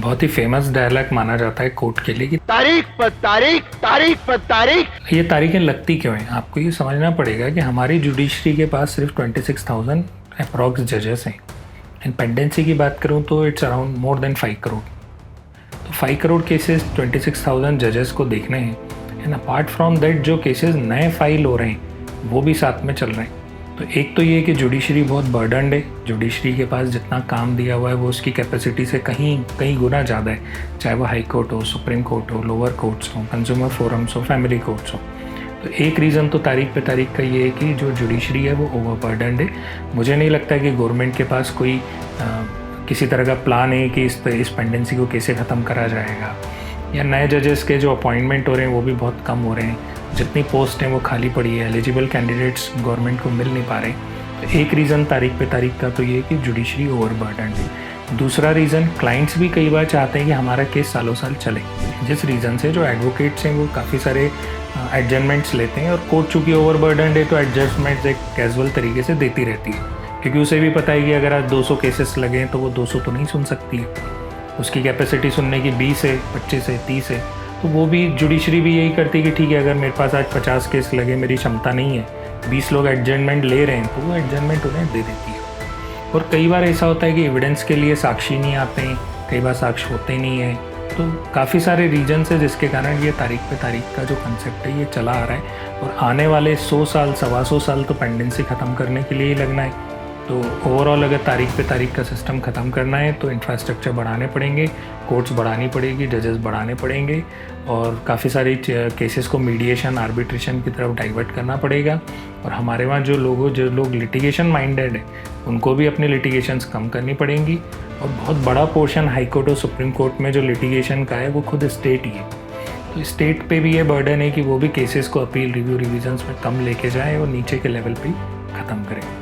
बहुत ही famous dialogue माना जाता है कोर्ट के लिए कि तारीख पर तारीख, तारीख पर तारीख। ये तारीखें लगती क्यों हैं। आपको ये समझना पड़ेगा कि हमारी जुडिशरी के पास सिर्फ 26,000 अप्रॉक्स जजेस हैं। एंड पेंडेंसी की बात करूँ तो it's around more than 5 crore. तो 5 करोड़ केसेस 26,000 जजेस को देखने हैं। एंड अपार्ट फ्रॉम दैट जो केसेस नए फाइल हो रहे हैं वो भी साथ में चल रहे हैं। तो एक तो ये कि जुडिशरी बहुत बर्डनड है। जुडिशरी के पास जितना काम दिया हुआ है वो उसकी कैपेसिटी से कहीं गुना ज़्यादा है, चाहे वो हाई कोर्ट हो, सुप्रीम कोर्ट हो, लोअर कोर्ट्स हो, कंज्यूमर फोरम्स हो, फैमिली कोर्ट्स हो। तो एक रीज़न तो तारीख पे तारीख का ये है कि जो जुडिशरी है वो ओवरबर्डनड है। मुझे नहीं लगता है कि गवर्नमेंट के पास कोई किसी तरह का प्लान है कि इस पेंडेंसी को कैसे ख़त्म करा जाएगा, या नए जजेस के जो अपॉइंटमेंट हो रहे हैं वो भी बहुत कम हो रहे हैं। जितनी पोस्ट हैं वो खाली पड़ी है, एलिजिबल कैंडिडेट्स गवर्नमेंट को मिल नहीं पा रहे। तो एक रीज़न तारीख पे तारीख का तो ये है कि जुडिशरी ओवरबर्डनड है। दूसरा रीज़न, क्लाइंट्स भी कई बार चाहते हैं कि हमारा केस सालों साल चले, जिस रीज़न से जो एडवोकेट्स हैं वो काफ़ी सारे एडजमेंट्स लेते हैं। और कोर्ट चूँकि ओवरबर्डनड है तो एडजस्टमेंट्स एक कैजुअल तरीके से देती रहती है, क्योंकि उसे भी पता है कि अगर आज 200 केसेस लगें तो वो 200 तो नहीं सुन सकती है। उसकी कैपेसिटी सुनने की 20 है, 25 है, 30 है। तो वो भी जुडिशरी भी यही करती है कि ठीक है, अगर मेरे पास आज 50 केस लगे, मेरी क्षमता नहीं है, 20 लोग एडजमेंट ले रहे हैं, तो वो एडजमेंट उन्हें दे देती है। और कई बार ऐसा होता है कि एविडेंस के लिए साक्षी नहीं आते हैं, कई बार साक्ष्य होते नहीं हैं। तो काफ़ी सारे रीजन्स है जिसके कारण ये तारीख पे तारीख का जो कंसेप्ट है ये चला आ रहा है। और आने वाले 100 साल, 125 साल तो पेंडेंसी ख़त्म करने के लिए ही लगना है। तो ओवरऑल अगर तारीख पे तारीख का सिस्टम ख़त्म करना है तो इंफ्रास्ट्रक्चर बढ़ाने पड़ेंगे, कोर्ट्स बढ़ानी पड़ेगी, जजेस बढ़ाने पड़ेंगे, और काफ़ी सारी केसेस को मीडिएशन, आर्बिट्रेशन की तरफ डाइवर्ट करना पड़ेगा। और हमारे वहाँ जो लोग लिटिगेशन माइंडेड है उनको भी अपनी लिटिगेशंस कम करनी पड़ेंगी। और बहुत बड़ा पोर्शन हाई कोर्ट और सुप्रीम कोर्ट में जो लिटिगेशन का है वो खुद स्टेट ही है। तो स्टेट पे भी ये बर्डन है कि वो भी केसेस को अपील, रिव्यू, रिविजन्स में कम लेके जाए और नीचे के लेवल पे ख़त्म करें।